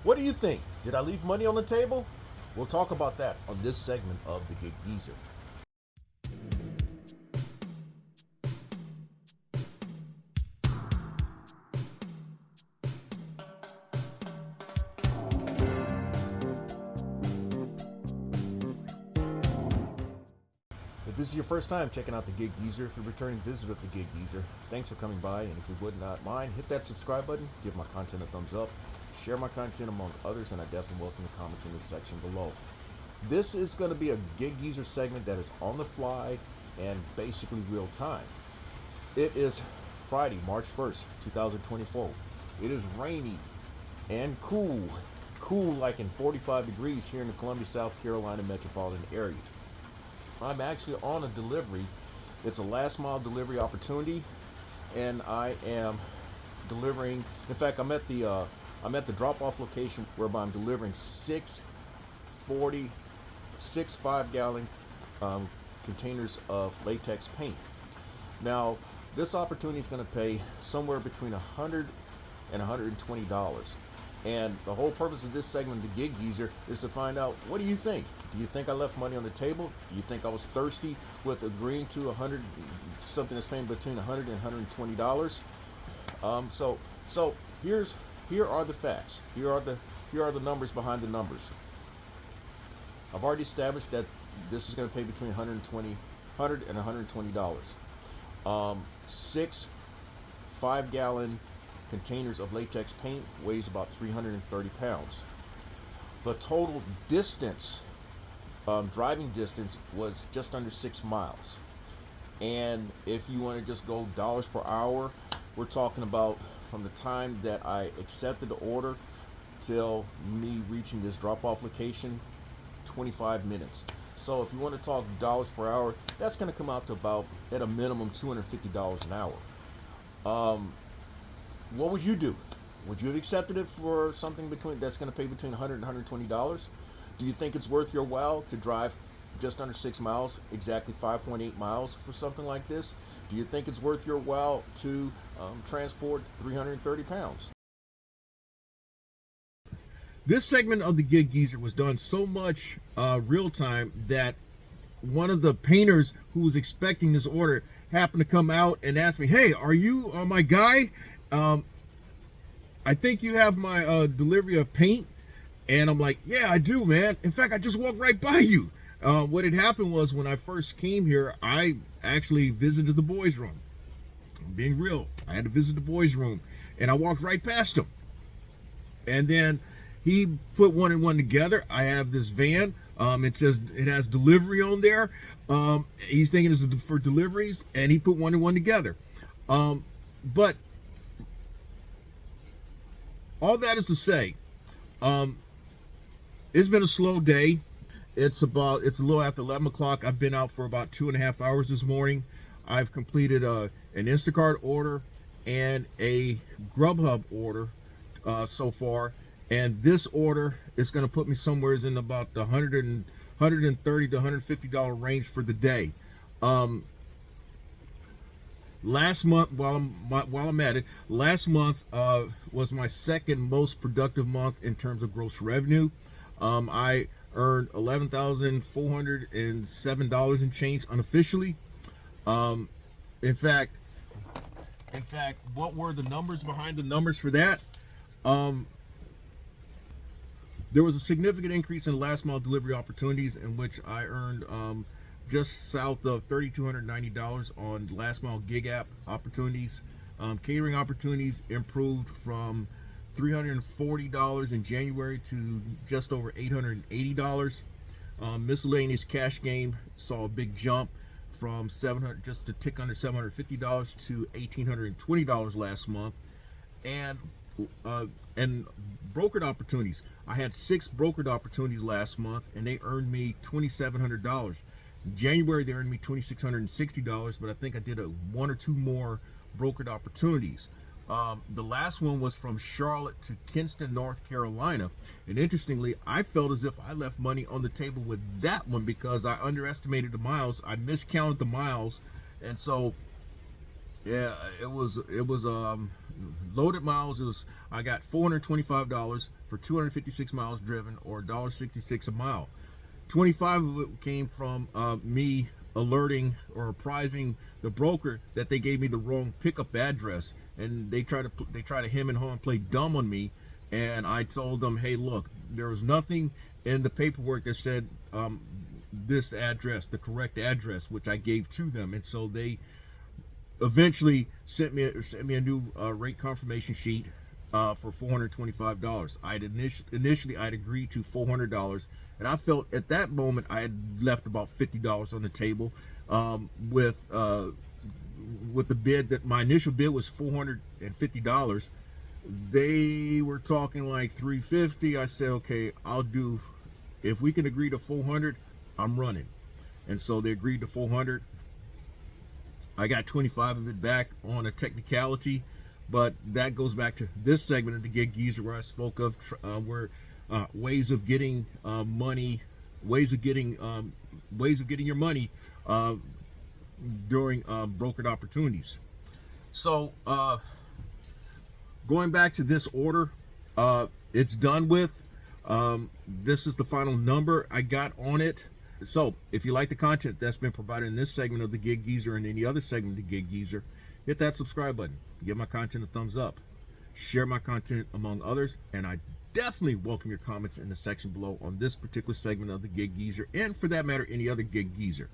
What do you think? Did I leave money on the table? We'll talk about that on this segment of the Gig Geezer. If this is your first time checking out the Gig Geezer, if you're a returning visitor of the Gig Geezer, thanks for coming by. And if you would not mind, hit that subscribe button, give my content a thumbs up, share my content among others, and I definitely welcome the comments in the section below. This is going to be a Gig Geezer segment that is on the fly and basically real time. It is Friday, March 1st, 2024. It is rainy and cool like in 45 degrees here in the Columbia, South Carolina metropolitan area. I'm actually on a delivery. It's a last mile delivery opportunity, and I am delivering. In fact, I'm at the drop-off location whereby I'm delivering 5-gallon containers of latex paint. Now, this opportunity is going to pay somewhere between $100 and $120. And the whole purpose of this segment of the Gig Geezer is to find out, what do you think? Do you think I left money on the table? Do you think I was thirsty with agreeing to something that's paying between $100 and $120? So here are the facts. Here are the numbers behind the numbers. I've already established that this is going to pay between $100 and $120. 6 5-gallon containers of latex paint weighs about 330 pounds. The total distance, driving distance, was just under 6 miles. And if you want to just go dollars per hour, we're talking about from the time that I accepted the order till me reaching this drop-off location, 25 minutes. So if you want to talk dollars per hour, that's going to come out to about, at a minimum, $250 an hour. What would you do? Would you have accepted it for something that's going to pay between $100 and $120? Do you think it's worth your while to drive just under 6 miles, exactly 5.8 miles for something like this? Do you think it's worth your while to transport 330 pounds? This segment of the Gig Geezer was done so much real time that one of the painters who was expecting this order happened to come out and ask me, "Hey, are you my guy? I think you have my delivery of paint." And I'm like, "Yeah, I do, man. In fact, I just walked right by you." What had happened was, when I first came here, I actually visited the boys' room. I'm being real. I had to visit the boys' room, and I walked right past him. And then he put one and one together. I have this van. It says it has delivery on there. He's thinking it's for deliveries, and he put one and one together. But all that is to say, it's been a slow day. It's a little after 11 o'clock. I've been out for about 2.5 hours this morning. I've completed an Instacart order and a Grubhub order so far. And this order is going to put me somewhere in about the $130 to $150 range for the day. Last month, while I'm at it, last month was my second most productive month in terms of gross revenue. I earned $11,407 and change unofficially. In fact, what were the numbers behind the numbers for that? There was a significant increase in last mile delivery opportunities, in which I earned just south of $3,290 on last mile gig app opportunities. Catering opportunities improved from $340 in January to just over $880. Miscellaneous cash game saw a big jump from just a tick under $750 to $1,820 last month. And brokered opportunities. I had 6 brokered opportunities last month, and they earned me $2,700. In January, they earned me $2,660, but I think I did 1 or 2 more brokered opportunities. The last one was from Charlotte to Kinston, North Carolina. And interestingly, I felt as if I left money on the table with that one because I underestimated the miles. I miscounted the miles. And so, yeah, it was loaded miles. I got $425 for for 256 miles driven, or $1.66 a mile. 25 of it came from me alerting or apprising the broker that they gave me the wrong pickup address, and they try to hem and haw and play dumb on me. And I told them, hey, look, there was nothing in the paperwork that said this address, the correct address, which I gave to them. And so they eventually sent me a new rate confirmation sheet for $425. Initially I'd agreed to $400, and I felt at that moment I had left about $50 on the table with the bid. That my initial bid was $450. They were talking like $350. I said, okay, I'll do, if we can agree to $400, I'm running. And so they agreed to $400. I got 25 of it back on a technicality, but that goes back to this segment of the Gig Geezer where I spoke of ways of getting money, ways of getting your money during brokered opportunities. So going back to this order, it's done with. This is the final number I got on it. So if you like the content that's been provided in this segment of the Gig Geezer and any other segment of the Gig Geezer, hit that subscribe button, give my content a thumbs up, share my content among others, and I definitely welcome your comments in the section below on this particular segment of the Gig Geezer, and for that matter, any other Gig Geezer.